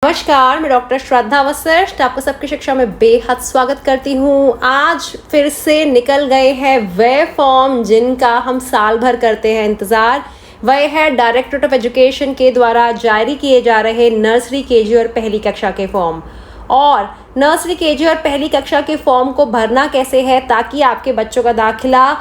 नमस्कार, मैं डॉक्टर श्रद्धा वशिष्ठ आपको सबकी शिक्षा में बेहद स्वागत करती हूँ। आज फिर से निकल गए हैं वह फॉर्म जिनका हम साल भर करते हैं इंतज़ार। वह है डायरेक्टरेट ऑफ एजुकेशन के द्वारा जारी किए जा रहे नर्सरी, केजी और पहली कक्षा के फॉर्म। और नर्सरी, केजी और पहली कक्षा के फॉर्म को भरना कैसे है ताकि आपके बच्चों का दाखिला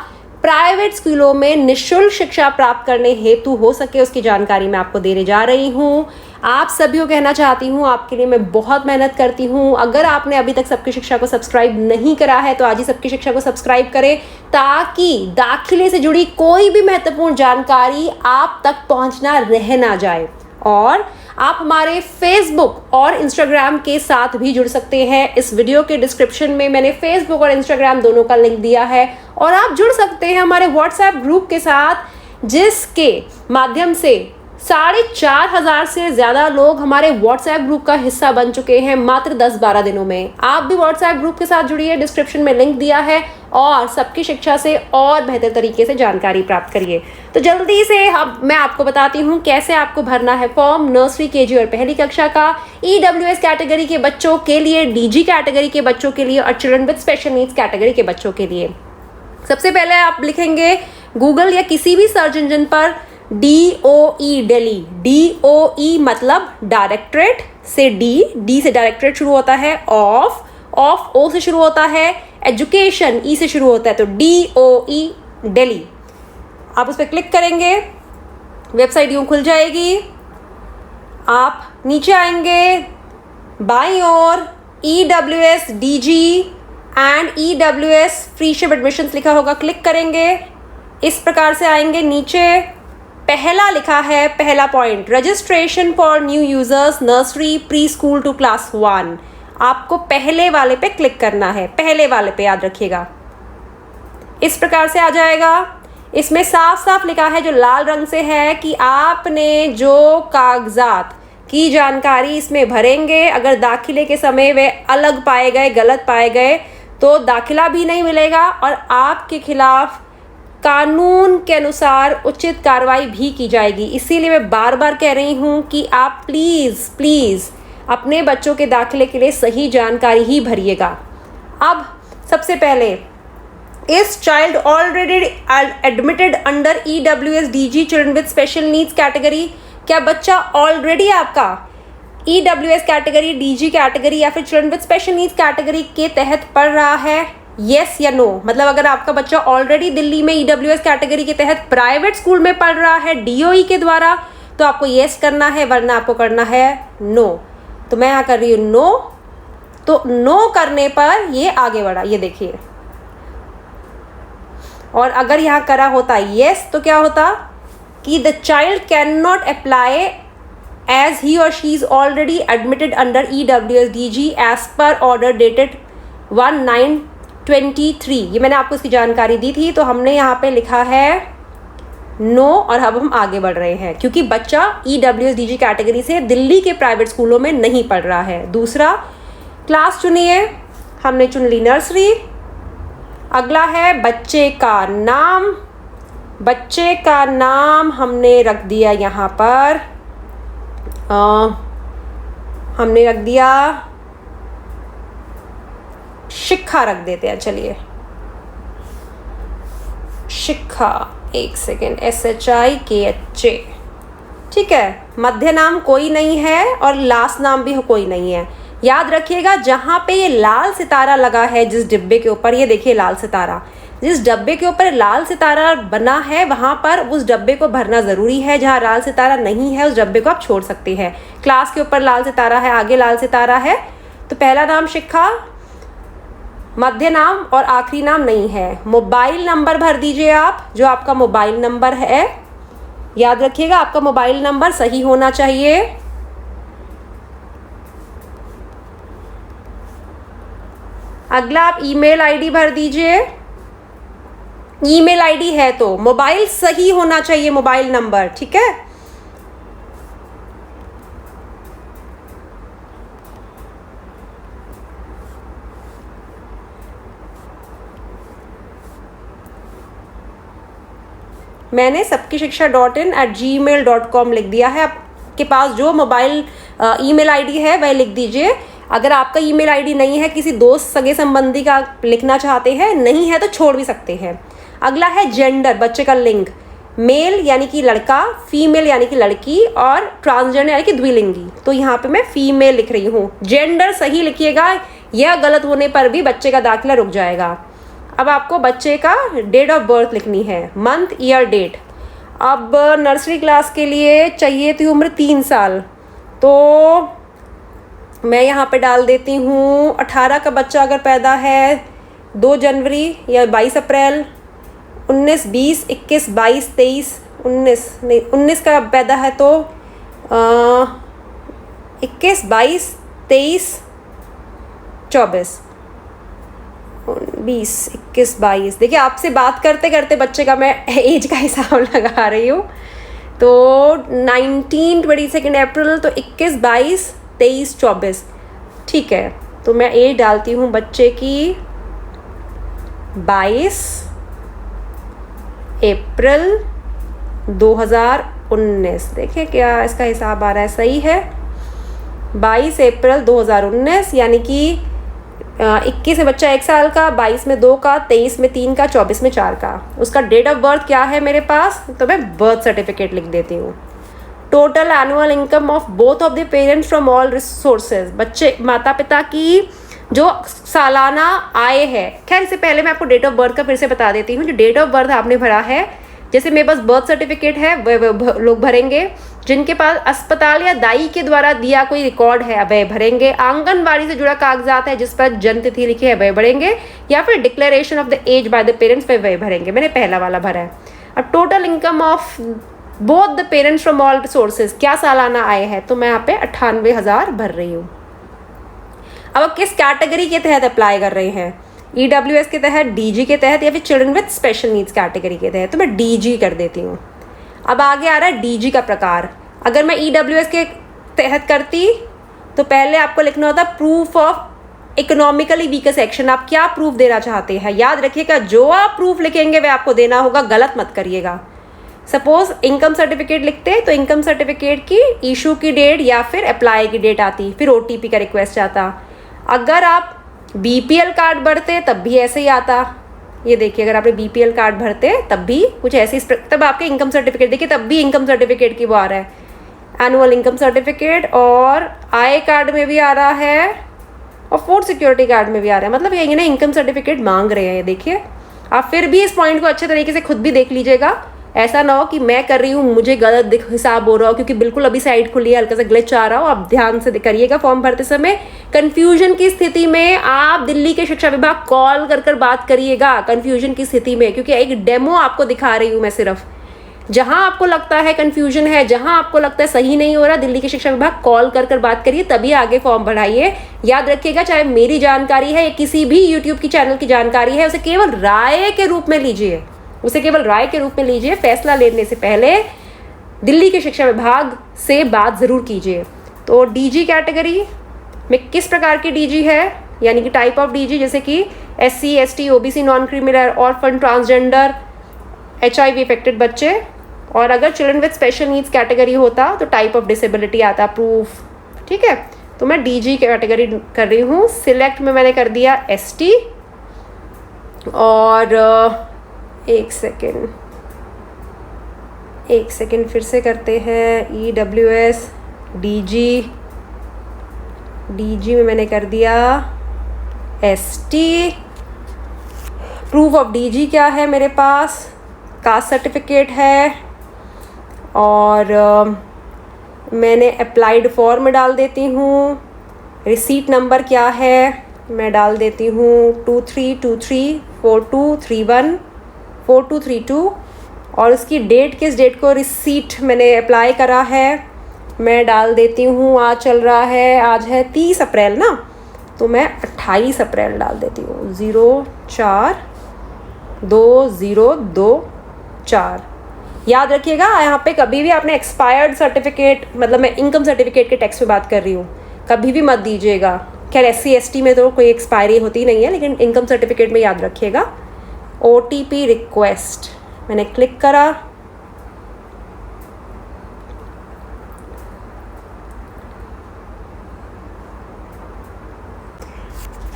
प्राइवेट स्कूलों में निःशुल्क शिक्षा प्राप्त करने हेतु हो सके, उसकी जानकारी मैं आपको देने जा रही हूँ। आप सभी को कहना चाहती हूँ, आपके लिए मैं बहुत मेहनत करती हूँ। अगर आपने अभी तक सबकी शिक्षा को सब्सक्राइब नहीं करा है तो आज ही सबकी शिक्षा को सब्सक्राइब करें ताकि दाखिले से जुड़ी कोई भी महत्वपूर्ण जानकारी आप तक पहुँचना रह ना जाए। और आप हमारे फेसबुक और इंस्टाग्राम के साथ भी जुड़ सकते हैं। इस वीडियो के डिस्क्रिप्शन में मैंने फेसबुक और इंस्टाग्राम दोनों का लिंक दिया है और आप जुड़ सकते हैं हमारे व्हाट्सएप ग्रुप के साथ, जिसके माध्यम से 4,500 से ज़्यादा लोग हमारे व्हाट्सएप ग्रुप का हिस्सा बन चुके हैं मात्र 10-12 दिनों में। आप भी व्हाट्सएप ग्रुप के साथ जुड़िए, डिस्क्रिप्शन में लिंक दिया है और सबकी शिक्षा से और बेहतर तरीके से जानकारी प्राप्त करिए। तो जल्दी से अब मैं आपको बताती हूँ कैसे आपको भरना है फॉर्म नर्सरी, केजी और पहली कक्षा का, EWS कैटेगरी के बच्चों के लिए, DG कैटेगरी के बच्चों के लिए और children with special needs category के बच्चों के लिए। सबसे पहले आप लिखेंगे गूगल या किसी भी सर्च इंजन पर DOE दिल्ली। DOE मतलब डायरेक्टरेट से D से डायरेक्टरेट शुरू होता है, ऑफ O से शुरू होता है, एजुकेशन E से शुरू होता है, तो DOE दिल्ली। आप उस पर क्लिक करेंगे, वेबसाइट यूँ खुल जाएगी। आप नीचे आएंगे, बाईं ओर EWS DG and EWS free ship admissions लिखा होगा, क्लिक करेंगे। इस प्रकार से आएंगे नीचे, पहला लिखा है, पहला point, registration for new users nursery pre school to class 1। आपको पहले वाले पे क्लिक करना है, पहले वाले पे, याद रखिएगा। इस प्रकार से आ जाएगा। इसमें साफ साफ लिखा है जो लाल रंग से है कि आपने जो कागजात की जानकारी इसमें भरेंगे, अगर दाखिले के समय वे अलग पाए गए, गलत पाए गए तो दाखिला भी नहीं मिलेगा और आपके खिलाफ कानून के अनुसार उचित कार्रवाई भी की जाएगी। इसीलिए मैं बार बार कह रही हूँ कि आप प्लीज़ अपने बच्चों के दाखिले के लिए सही जानकारी ही भरिएगा। अब सबसे पहले, इस child already admitted under EWS DG children with special needs category. क्या बच्चा ऑलरेडी आपका EWS कैटेगरी, DG कैटेगरी या फिर children with special needs category के तहत पढ़ रहा है? येस या नो। मतलब अगर आपका बच्चा ऑलरेडी दिल्ली में EWS कैटेगरी के तहत प्राइवेट स्कूल में पढ़ रहा है DOE के द्वारा तो आपको येस करना है, वरना आपको करना है नो। तो मैं यहाँ कर रही हूँ नो। तो नो करने पर ये आगे बढ़ा, ये देखिए। और अगर यहाँ करा होता येस तो क्या होता कि the child can not apply as he और she is already admitted under EWS DG as per order dated 1923। ये मैंने आपको इसकी जानकारी दी थी, तो हमने यहाँ पे लिखा है नो और अब हम आगे बढ़ रहे हैं क्योंकि बच्चा EWS DG कैटेगरी से दिल्ली के प्राइवेट स्कूलों में नहीं पढ़ रहा है। दूसरा, क्लास चुनिए, हमने चुन ली नर्सरी। अगला है बच्चे का नाम। बच्चे का नाम हमने रख दिया यहाँ पर, हमने रख दिया शिखा, रख देते हैं, चलिए शिखा। एक सेकेंड, SHIKHA, ठीक है। मध्य नाम कोई नहीं है और लास्ट नाम भी कोई नहीं है। याद रखिएगा, जहाँ पे ये लाल सितारा लगा है जिस डिब्बे के ऊपर, ये देखिए लाल सितारा, जिस डब्बे के ऊपर लाल सितारा बना है वहाँ पर उस डब्बे को भरना ज़रूरी है। जहाँ लाल सितारा नहीं है उस डब्बे को आप छोड़ सकते हैं। क्लास के ऊपर लाल सितारा है, आगे लाल सितारा है, तो पहला नाम शिखा, मध्य नाम और आखिरी नाम नहीं है। मोबाइल नंबर भर दीजिए आप, जो आपका मोबाइल नंबर है। याद रखिएगा आपका मोबाइल नंबर सही होना चाहिए। अगला आप ईमेल आईडी भर दीजिए। ईमेल आईडी है तो मोबाइल सही होना चाहिए, मोबाइल नंबर, ठीक है। मैंने सबकी शिक्षा .in@gmail.com लिख दिया है। आपके पास जो मोबाइल ईमेल आईडी है वह लिख दीजिए। अगर आपका ईमेल आईडी नहीं है, किसी दोस्त सगे संबंधी का लिखना चाहते हैं, नहीं है तो छोड़ भी सकते हैं। अगला है जेंडर, बच्चे का लिंग, मेल यानी कि लड़का, फीमेल यानी कि लड़की, और ट्रांसजेंडर यानी कि द्विलिंगी। तो यहाँ पे मैं फीमेल लिख रही हूँ। जेंडर सही लिखिएगा, यह गलत होने पर भी बच्चे का दाखिला रुक जाएगा। अब आपको बच्चे का डेट ऑफ बर्थ लिखनी है, मंथ, ईयर, डेट। अब नर्सरी क्लास के लिए चाहिए थी उम्र 3 साल, तो मैं यहाँ पे डाल देती हूँ 18 का बच्चा अगर पैदा है 2 जनवरी या 22 अप्रैल, 19, 20, 21, 22, 23, 19 का पैदा है तो 21, 22, 23, 24, 20, 21, 22। देखिए आपसे बात करते करते बच्चे का मैं एज का हिसाब लगा रही हूँ। तो 19, 22 अप्रैल, तो 21, 22, 23, 24। ठीक है, तो मैं एज डालती हूँ बच्चे की 22 अप्रैल 2019। देखिए क्या इसका हिसाब आ रहा है, सही है। 22 अप्रैल 2019 यानी कि 21 में बच्चा 1 साल का, 22 में 2 का, 23 में 3 का, 24 में 4 का। उसका डेट ऑफ बर्थ क्या है मेरे पास, तो मैं बर्थ सर्टिफिकेट लिख देती हूँ। Total annual income of both of the parents from all resources, बच्चे माता पिता की जो सालाना आय है। खैर इससे पहले मैं आपको डेट ऑफ बर्थ का फिर से बता देती हूँ। जो डेट ऑफ बर्थ आपने भरा है, जैसे मेरे पास बर्थ सर्टिफिकेट है वह लोग भरेंगे, जिनके पास अस्पताल या दाई के द्वारा दिया कोई रिकॉर्ड है वह भरेंगे, आंगनबाड़ी से जुड़ा कागजात है जिस पर जन्म तिथि लिखी है वह भरेंगे, या फिर declaration of the age by the parents वह भरेंगे। मैंने पहला वाला भरा है। अब total income of both the parents from all sources, क्या सालाना आय है, तो मैं यहाँ पे 98,000 भर रही हूँ। अब किस कैटेगरी के तहत अप्लाई कर रहे हैं, EWS के तहत, DG के तहत, या फिर children with special needs category के तहत, तो मैं DG कर देती हूँ। अब आगे आ रहा है DG का प्रकार। अगर मैं EWS के तहत करती तो पहले आपको लिखना होता proof of economically weaker section. आप क्या प्रूफ देना चाहते हैं, याद रखिएगा जो आप प्रूफ लिखेंगे वह आपको देना होगा, गलत मत करिएगा। सपोज इनकम सर्टिफिकेट लिखते तो इनकम सर्टिफिकेट की इशू की डेट या फिर अप्लाई की डेट आती, फिर OTP का रिक्वेस्ट आता। अगर आप BPL कार्ड भरते तब भी ऐसे ही आता। ये देखिए अगर आपने BPL कार्ड भरते तब भी कुछ ऐसे, तब आपके इनकम सर्टिफिकेट देखिए तब भी इनकम सर्टिफिकेट की वो आ रहा है, एनुअल इनकम सर्टिफिकेट, और आय कार्ड में भी आ रहा है और फूड सिक्योरिटी कार्ड में भी आ रहा है। मतलब ये ना इनकम सर्टिफिकेट मांग रहे हैं। ये देखिए आप फिर भी इस पॉइंट को अच्छे तरीके से खुद भी देख लीजिएगा, ऐसा ना हो कि मैं कर रही हूँ मुझे गलत हिसाब हो रहा हो, क्योंकि बिल्कुल अभी साइड खुली है, हल्का सा ग्लिच आ रहा हो। आप ध्यान से करिएगा फॉर्म भरते समय। कंफ्यूजन की स्थिति में आप दिल्ली के शिक्षा विभाग कॉल कर बात करिएगा कंफ्यूजन की स्थिति में, क्योंकि एक डेमो आपको दिखा रही हूँ मैं सिर्फ। जहां आपको लगता है कंफ्यूजन है, जहां आपको लगता है सही नहीं हो रहा, दिल्ली के शिक्षा विभाग कॉल कर बात करिए, तभी आगे फॉर्म भराइए। याद रखिएगा चाहे मेरी जानकारी है या किसी भी यूट्यूब की चैनल की जानकारी है, उसे केवल राय के रूप में लीजिए, उसे केवल राय के रूप में लीजिए। फैसला लेने से पहले दिल्ली के शिक्षा विभाग से बात ज़रूर कीजिए। तो DG कैटेगरी में किस प्रकार की DG है, यानी कि टाइप ऑफ DG, जैसे कि SC, ST, OBC, non criminal, orphan, transgender, HIV affected बच्चे। और अगर children with special needs category होता तो टाइप ऑफ डिसेबिलिटी आता, प्रूफ। ठीक है, तो मैं DG कैटेगरी कर रही हूँ। सिलेक्ट में मैंने कर दिया ST, और एक सेकेंड फिर से करते हैं। EWS DG में मैंने कर दिया ST। प्रूफ ऑफ DG क्या है मेरे पास, कास्ट सर्टिफिकेट है, और मैंने अप्लाइड फॉर्म डाल देती हूँ। रिसीट नंबर क्या है, मैं डाल देती हूँ 232342314232, और उसकी डेट किस डेट को रिसीट मैंने अप्लाई करा है मैं डाल देती हूँ। आज चल रहा है, आज है 30 अप्रैल ना, तो मैं 28 अप्रैल डाल देती हूँ। 04/2024। याद रखिएगा यहाँ पे कभी भी आपने एक्सपायर्ड सर्टिफिकेट, मतलब मैं इनकम सर्टिफिकेट के टेक्स्ट में बात कर रही हूँ, कभी भी मत दीजिएगा। खैर SC ST में तो कोई एक्सपायरी होती नहीं है, लेकिन इनकम सर्टिफिकेट में याद रखिएगा। OTP रिक्वेस्ट मैंने क्लिक करा,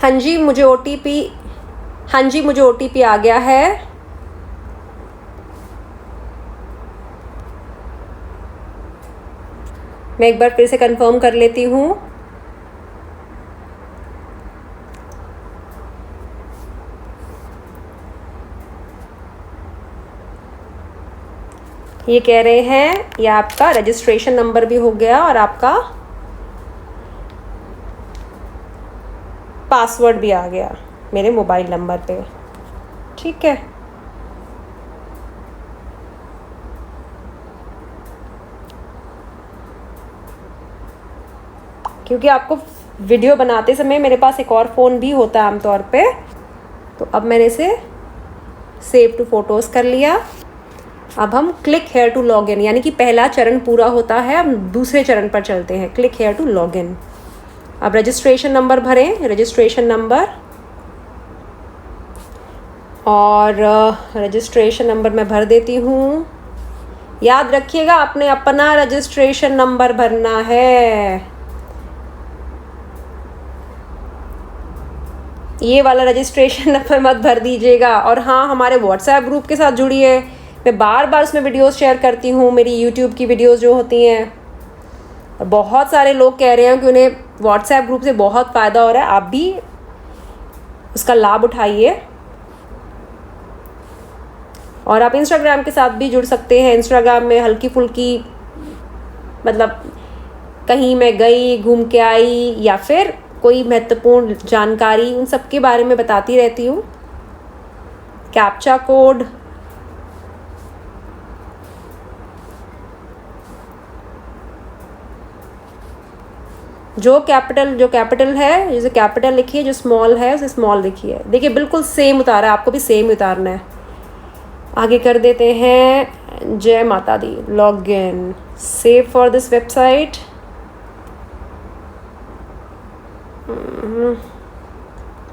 हाँ जी, मुझे ओटीपी, हाँ जी मुझे ओटीपी आ गया है। मैं एक बार फिर से कंफर्म कर लेती हूँ। ये कह रहे हैं ये आपका रजिस्ट्रेशन नंबर भी हो गया और आपका पासवर्ड भी आ गया मेरे मोबाइल नंबर पे। ठीक है, क्योंकि आपको वीडियो बनाते समय मेरे पास एक और फ़ोन भी होता है आमतौर पे, तो अब मैंने इसे सेव टू फोटोज़ कर लिया। अब हम क्लिक हेयर टू लॉगिन, यानी कि पहला चरण पूरा होता है, हम दूसरे चरण पर चलते हैं, क्लिक हेयर टू लॉगिन। अब रजिस्ट्रेशन नंबर भरें, रजिस्ट्रेशन नंबर, और रजिस्ट्रेशन नंबर मैं भर देती हूँ। याद रखिएगा आपने अपना रजिस्ट्रेशन नंबर भरना है, ये वाला रजिस्ट्रेशन नंबर मत भर दीजिएगा। और हाँ, हमारे व्हाट्सएप ग्रुप के साथ जुड़िए, मैं बार बार उसमें वीडियोस शेयर करती हूँ, मेरी यूट्यूब की वीडियोस जो होती हैं। और बहुत सारे लोग कह रहे हैं कि उन्हें व्हाट्सएप ग्रुप से बहुत फ़ायदा हो रहा है, आप भी उसका लाभ उठाइए। और आप इंस्टाग्राम के साथ भी जुड़ सकते हैं। इंस्टाग्राम में हल्की फुल्की, मतलब कहीं मैं गई, घूम के आई, या फिर कोई महत्वपूर्ण जानकारी, उन सब के बारे में बताती रहती हूँ। कैप्चा कोड, जो कैपिटल है, जैसे कैपिटल लिखिए, जो स्मॉल है उसे स्मॉल लिखिए। देखिए बिल्कुल सेम उतारा है, आपको भी सेम उतारना है। आगे कर देते हैं, जय माता दी, login, save for this website,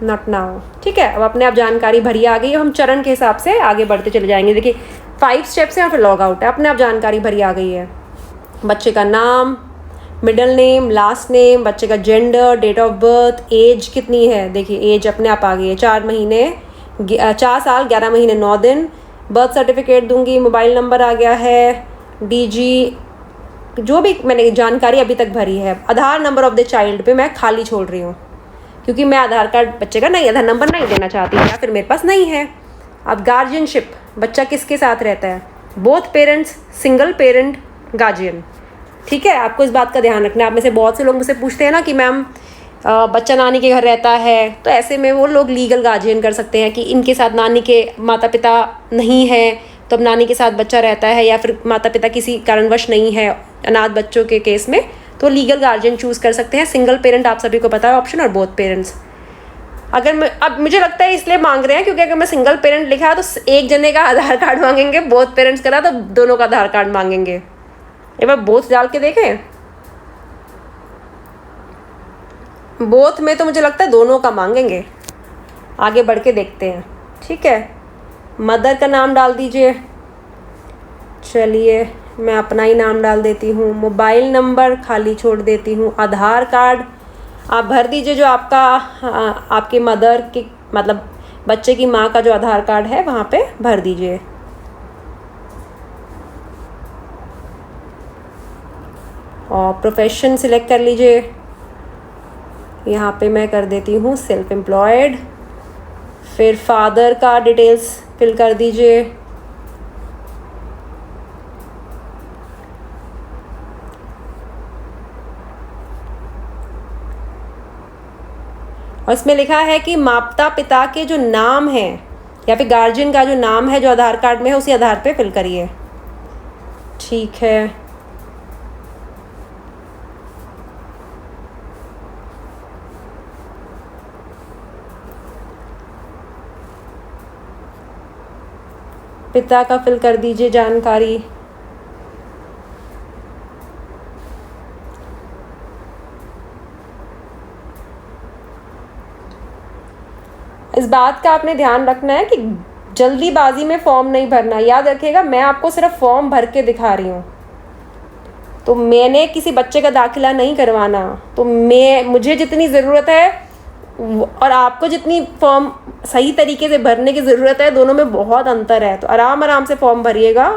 not now. ठीक है, अब अपने आप जानकारी भरी आ गई है, हम चरण के हिसाब से आगे बढ़ते चले जाएंगे। देखिए 5 स्टेप्स हैं और फिर लॉग आउट है, अपने आप जानकारी भरी आ गई है। बच्चे का नाम, मिडल नेम, लास्ट नेम, बच्चे का gender, date of birth, age कितनी है, देखिए एज अपने आप आ गई है, 4 साल 11 महीने 9 दिन। बर्थ सर्टिफिकेट दूंगी, मोबाइल नंबर आ गया है, डीजी, जो भी मैंने जानकारी अभी तक भरी है। आधार नंबर ऑफ द चाइल्ड पे मैं खाली छोड़ रही हूँ, क्योंकि मैं आधार कार्ड बच्चे का नहीं, आधार नंबर नहीं देना चाहती, या फिर मेरे पास नहीं है। अब गार्जियनशिप, बच्चा किसके साथ रहता है, both parents, single parent, guardian. ठीक है, आपको इस बात का ध्यान रखना है। आप में से बहुत से लोग मुझसे पूछते हैं ना कि मैम बच्चा नानी के घर रहता है, तो ऐसे में वो लोग लीगल गार्जियन कर सकते हैं कि इनके साथ नानी के माता पिता नहीं है, तो अब नानी के साथ बच्चा रहता है, या फिर माता पिता किसी कारणवश नहीं है, अनाथ बच्चों के केस में, तो लीगल गार्जियन चूज़ कर सकते हैं। सिंगल पेरेंट आप सभी को पता है ऑप्शन, और बोथ पेरेंट्स। अगर मैं, अब मुझे लगता है इसलिए मांग रहे हैं क्योंकि अगर मैं सिंगल पेरेंट लिखा तो एक जने का आधार कार्ड मांगेंगे, बोथ पेरेंट्स करा तो दोनों का आधार कार्ड मांगेंगे। एक बार बोथ डाल के देखें, बोथ में तो मुझे लगता है दोनों का मांगेंगे। आगे बढ़ के देखते हैं। ठीक है, मदर का नाम डाल दीजिए, चलिए मैं अपना ही नाम डाल देती हूँ। मोबाइल नंबर खाली छोड़ देती हूँ। आधार कार्ड आप भर दीजिए, जो आपका आपके मदर की, मतलब बच्चे की माँ का जो आधार कार्ड है वहाँ पे भर दीजिए। और प्रोफेशन सिलेक्ट कर लीजिए, यहाँ पे मैं कर देती हूँ सेल्फ एम्प्लॉयड। फिर फादर का डिटेल्स फिल कर दीजिए। और इसमें लिखा है कि माता पिता के जो नाम है, या फिर गार्जियन का जो नाम है जो आधार कार्ड में है, उसी आधार पे फिल करिए। ठीक है, पिता का फिल कर दीजिए जानकारी। इस बात का आपने ध्यान रखना है कि जल्दीबाजी में फॉर्म नहीं भरना। याद रखिएगा, मैं आपको सिर्फ फॉर्म भर के दिखा रही हूँ, तो मैंने किसी बच्चे का दाखिला नहीं करवाना। तो मुझे जितनी ज़रूरत है और आपको जितनी फॉर्म सही तरीके से भरने की ज़रूरत है, दोनों में बहुत अंतर है। तो आराम आराम से फॉर्म भरिएगा,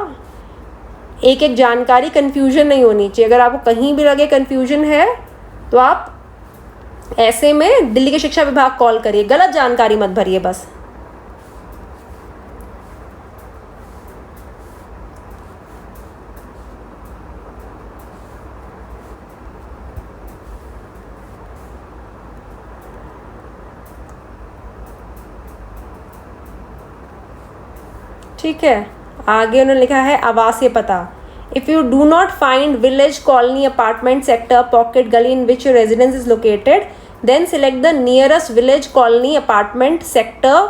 एक एक जानकारी कन्फ्यूजन नहीं होनी चाहिए। अगर आपको कहीं भी लगे कन्फ्यूजन है तो आप ऐसे में दिल्ली के शिक्षा विभाग कॉल करिए, गलत जानकारी मत भरिए बस। ठीक है, आगे उन्होंने लिखा है आवासीय पता। If you do not find village, colony, apartment, sector, pocket, गली in which residence is located, then select the nearest village, colony, apartment, sector,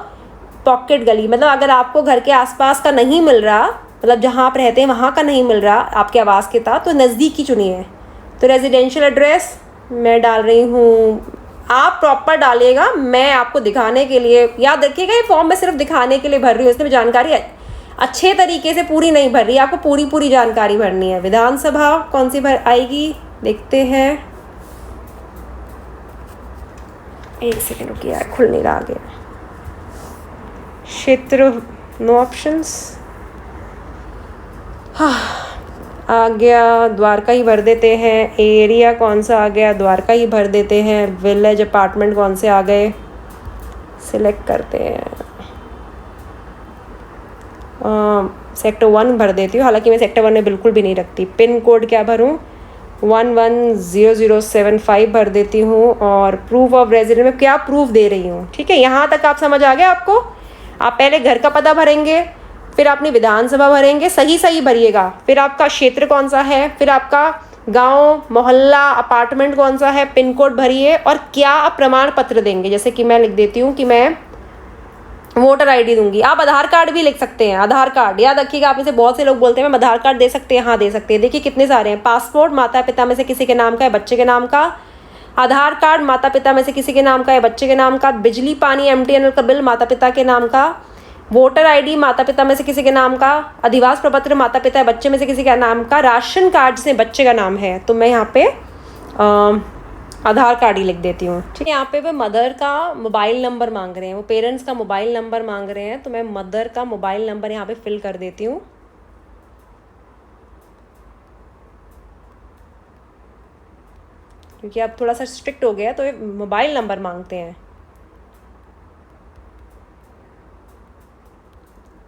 pocket, गली। मतलब अगर आपको घर के आसपास का नहीं मिल रहा, मतलब जहाँ आप रहते हैं वहाँ का नहीं मिल रहा आपके आवास के साथ, तो नज़दीकी चुनिए। तो रेजिडेंशियल एड्रेस मैं डाल रही हूँ, आप प्रॉपर डालिएगा। मैं आपको दिखाने के लिए, याद रखिएगा ये फॉर्म मैं सिर्फ दिखाने के लिए भर रही हूँ, इसमें जानकारी अच्छे तरीके से पूरी नहीं भर रही, आपको पूरी पूरी जानकारी भरनी है। विधानसभा कौन सी भर आएगी देखते हैं, एक सेकेंड रुकिए यार, खुल नहीं रहा आगे। क्षेत्र नो ऑप्शंस, हाँ आ गया, द्वारका ही भर देते हैं। एरिया कौन सा आ गया, द्वारका ही भर देते हैं। विलेज, अपार्टमेंट कौन से आ गए, सिलेक्ट करते हैं। सेक्टर 1 भर देती हूँ, हालांकि मैं सेक्टर 1 में बिल्कुल भी नहीं रखती। पिन कोड क्या भरूँ, 110075 भर देती हूँ। और प्रूफ ऑफ रेजिडेंस में क्या प्रूफ दे रही हूँ। ठीक है, यहाँ तक आप समझ आ गया आपको। आप पहले घर का पता भरेंगे, फिर अपनी विधानसभा भरेंगे, सही सही भरिएगा। फिर आपका क्षेत्र कौन सा है, फिर आपका गांव, मोहल्ला, अपार्टमेंट कौन सा है, पिन कोड भरिए। और क्या आप प्रमाण पत्र देंगे, जैसे कि मैं लिख देती हूँ कि मैं वोटर आईडी दूंगी। आप आधार कार्ड भी लिख सकते हैं, आधार कार्ड याद रखिएगा। आप में से बहुत से लोग बोलते हैं मैं आधार कार्ड दे सकते हैं, हाँ दे सकते हैं। देखिए कितने सारे हैं। पासपोर्ट माता पिता में से किसी के नाम का है, बच्चे के नाम का। आधार कार्ड माता पिता में से किसी के नाम का है, बच्चे के नाम का। बिजली पानी एमटीएनएल का बिल माता पिता के नाम का। वोटर आईडी माता पिता में से किसी के नाम का। अधिवास प्रपत्र माता पिता बच्चे में से किसी का नाम का। राशन कार्ड जिसमें बच्चे का नाम है, तो मैं यहाँ पे आधार कार्ड ही लिख देती हूँ। ठीक है, यहाँ पे वो मदर का मोबाइल नंबर मांग रहे हैं, वो पेरेंट्स का मोबाइल नंबर मांग रहे हैं, तो मैं मदर का मोबाइल नंबर यहाँ पे फिल कर देती हूँ। क्योंकि अब थोड़ा सा स्ट्रिक्ट हो गया तो ये मोबाइल नंबर मांगते हैं।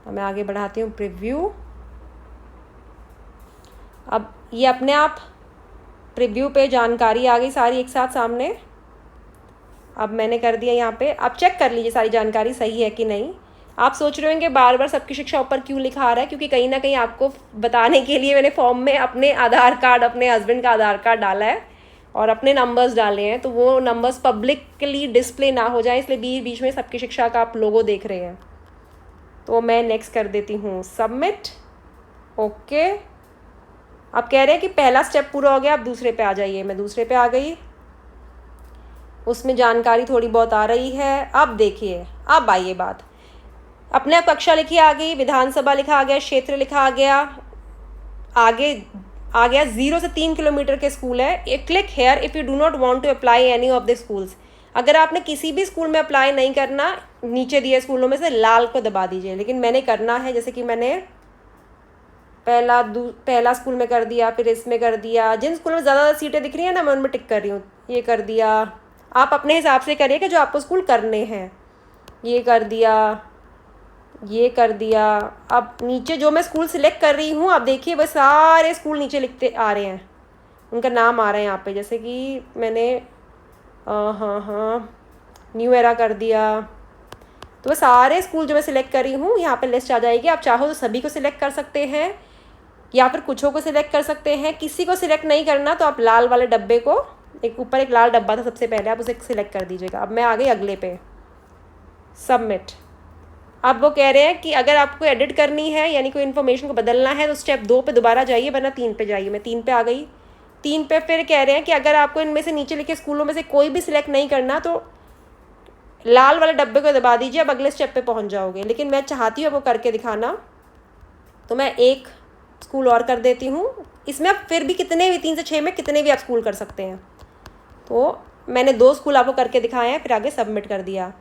अब मैं आगे बढ़ाती हूँ प्रीव्यू। अब ये अपने आप प्रीव्यू पे जानकारी आ गई सारी एक साथ सामने। अब मैंने कर दिया यहाँ पे। आप चेक कर लीजिए सारी जानकारी सही है कि नहीं। आप सोच रहे होंगे बार बार सबकी शिक्षा ऊपर क्यों लिखा आ रहा है, क्योंकि कहीं ना कहीं आपको बताने के लिए मैंने फॉर्म में अपने आधार कार्ड, अपने हस्बैंड का आधार कार्ड डाला है और अपने नंबर्स डाले हैं, तो वो नंबर्स पब्लिकली डिस्प्ले ना हो जाए, इसलिए बीच बीच में सबकी शिक्षा का आप लोगो देख रहे हैं। तो मैं नेक्स्ट कर देती हूँ सबमिट। ओके, आप कह रहे हैं कि पहला स्टेप पूरा हो गया, आप दूसरे पे आ जाइए। मैं दूसरे पे आ गई, उसमें जानकारी थोड़ी बहुत आ रही है। अब देखिए, अब आइए बात। अपने आप कक्षा लिखी आ गई, विधानसभा लिखा आ गया, क्षेत्र लिखा आ गया, आगे आ गया 0 से 3 किलोमीटर के स्कूल है। एक click here if you do not want to apply any of the schools. अगर आपने किसी भी स्कूल में अप्लाई नहीं करना, नीचे दिए स्कूलों में से लाल को दबा दीजिए। लेकिन मैंने करना है, जैसे कि मैंने पहला स्कूल में कर दिया, फिर इसमें कर दिया। जिन स्कूल में ज़्यादा सीटें दिख रही हैं ना, मैं उनमें टिक कर रही हूँ। ये कर दिया, आप अपने हिसाब से करिए कि जो आपको स्कूल करने हैं। ये कर दिया, ये कर दिया। अब नीचे जो मैं स्कूल सिलेक्ट कर रही हूँ, आप देखिए वह सारे स्कूल नीचे लिखते आ रहे हैं, उनका नाम आ रहा है यहाँ पे। जैसे कि मैंने हाँ न्यू एरा कर दिया, तो वह सारे स्कूल जो मैं सिलेक्ट कर रही हूँ यहाँ पे लिस्ट आ जाएगी। आप चाहो तो सभी को सिलेक्ट कर सकते हैं या फिर कुछों को सिलेक्ट कर सकते हैं। किसी को सिलेक्ट नहीं करना तो आप लाल वाले डब्बे को, एक ऊपर एक लाल डब्बा था सबसे पहले, आप उसे सिलेक्ट कर दीजिएगा। अब मैं आ गई अगले पे, सबमिट। अब वो कह रहे हैं कि अगर आपको एडिट करनी है, यानी कोई इन्फॉर्मेशन को बदलना है, तो स्टेप 2 पे दोबारा जाइए, वरना 3 पे जाइए। मैं 3 पे आ गई। 3 पे फिर कह रहे हैं कि अगर आपको इनमें से नीचे लिखे स्कूलों में से कोई भी सिलेक्ट नहीं करना, तो लाल वाले डब्बे को दबा दीजिए, अब अगले स्टेप पे पहुंच जाओगे। लेकिन मैं चाहती हूँ वो करके दिखाना, तो मैं एक स्कूल और कर देती हूँ। इसमें आप फिर भी कितने भी 3 से 6 में कितने भी आप स्कूल कर सकते हैं। तो मैंने 2 स्कूल आपको करके दिखाए हैं, फिर आगे सबमिट कर दिया।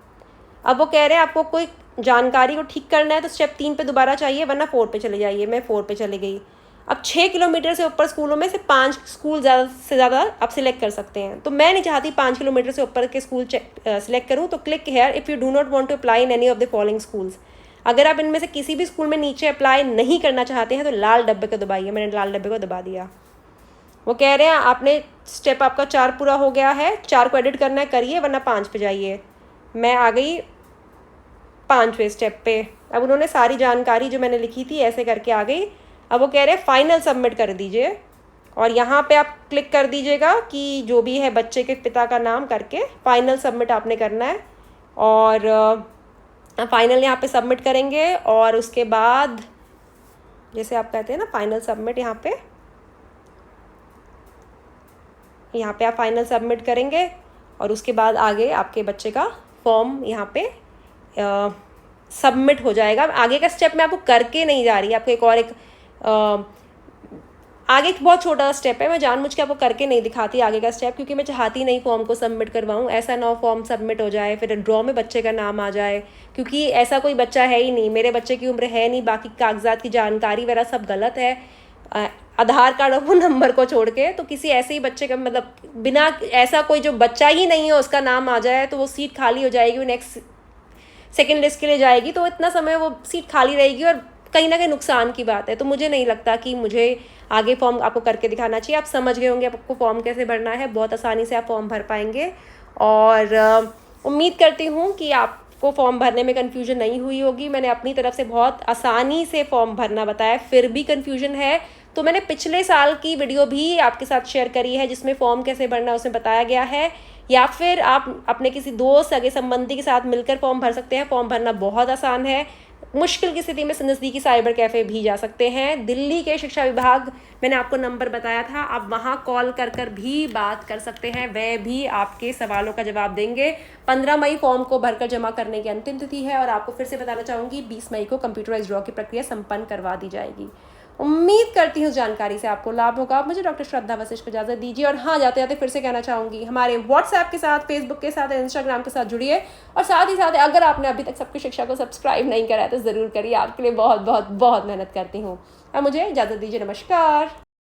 अब वो कह रहे हैं आपको कोई जानकारी को ठीक करना है तो स्टेप 3 पे दोबारा चाहिए, वरना 4 पे चले जाइए। मैं 4 पे चली गई। अब 6 किलोमीटर से ऊपर स्कूलों में से 5 स्कूल ज़्यादा से ज़्यादा आप सिलेक्ट कर सकते हैं। तो मैं नहीं चाहती 5 किलोमीटर से ऊपर के स्कूल सिलेक्ट करूँ। तो click here if you do not want to apply in any of the following schools. अगर आप इनमें से किसी भी स्कूल में नीचे अप्लाई नहीं करना चाहते हैं तो लाल डब्बे को दबाइए। मैंने लाल डब्बे को दबा दिया। वो कह रहे हैं आपने स्टेप आपका 4 पूरा हो गया है, 4 को एडिट करना है करिए, वरना 5 पे जाइए। मैं आ गई 5वें स्टेप पे। अब उन्होंने सारी जानकारी जो मैंने लिखी थी ऐसे करके आ गई। अब वो कह रहे हैं फाइनल सबमिट कर दीजिए, और यहाँ पे आप क्लिक कर दीजिएगा कि जो भी है बच्चे के पिता का नाम करके फाइनल सबमिट आपने करना है। और फाइनल यहाँ पे सबमिट करेंगे, और उसके बाद जैसे आप कहते हैं ना फाइनल सबमिट, यहाँ पे आप फाइनल सबमिट करेंगे, और उसके बाद आगे आपके बच्चे का फॉर्म यहाँ पे सबमिट हो जाएगा। आगे का स्टेप मैं आपको करके नहीं जा रही, आपको आगे एक बहुत छोटा स्टेप है, मैं जानबूझ के आपको करके नहीं दिखाती आगे का स्टेप, क्योंकि मैं चाहती नहीं फॉर्म को सबमिट करवाऊँ। ऐसा ना हो फॉर्म सबमिट हो जाए फिर ड्रॉ में बच्चे का नाम आ जाए, क्योंकि ऐसा कोई बच्चा है ही नहीं, मेरे बच्चे की उम्र है नहीं, बाकी कागजात की जानकारी वगैरह सब गलत है, आधार कार्ड और वो नंबर को छोड़ के। तो किसी ऐसे ही बच्चे का मतलब बिना ऐसा कोई जो बच्चा ही नहीं है उसका नाम आ जाए तो वो सीट खाली हो जाएगी, वो नेक्स्ट सेकेंड लिस्ट के लिए जाएगी, तो इतना समय वो सीट खाली रहेगी और कहीं ना कहीं नुकसान की बात है। तो मुझे नहीं लगता कि मुझे आगे फॉर्म आपको करके दिखाना चाहिए। आप समझ गए होंगे आपको फॉर्म कैसे भरना है, बहुत आसानी से आप फॉर्म भर पाएंगे। और उम्मीद करती हूँ कि आपको फॉर्म भरने में कन्फ्यूजन नहीं हुई होगी। मैंने अपनी तरफ से बहुत आसानी से फॉर्म भरना बताया, फिर भी कन्फ्यूजन है तो मैंने पिछले साल की वीडियो भी आपके साथ शेयर करी है जिसमें फॉर्म कैसे भरना है उसमें बताया गया है, या फिर आप अपने किसी दोस्त सगे संबंधी के साथ मिलकर फॉर्म भर सकते हैं। फॉर्म भरना बहुत आसान है, मुश्किल की स्थिति में नज़दीकी साइबर कैफ़े भी जा सकते हैं। दिल्ली के शिक्षा विभाग मैंने आपको नंबर बताया था, आप वहां कॉल कर भी बात कर सकते हैं, वह भी आपके सवालों का जवाब देंगे। 15 मई फॉर्म को भरकर जमा करने की अंतिम तिथि है, और आपको फिर से बताना चाहूँगी 20 मई को कंप्यूटराइज ड्रॉ की प्रक्रिया संपन्न करवा दी जाएगी। उम्मीद करती हूँ जानकारी से आपको लाभ होगा। आप मुझे डॉक्टर श्रद्धा वशिष्ठ को इजाज़त दीजिए, और हाँ जाते जाते फिर से कहना चाहूँगी हमारे व्हाट्सएप के साथ, फेसबुक के साथ, इंस्टाग्राम के साथ जुड़िए, और साथ ही साथ अगर आपने अभी तक सबकी शिक्षा को सब्सक्राइब नहीं करा है तो ज़रूर करिए। आपके लिए बहुत बहुत बहुत मेहनत करती हूँ। अब मुझे इजाज़त दीजिए, नमस्कार।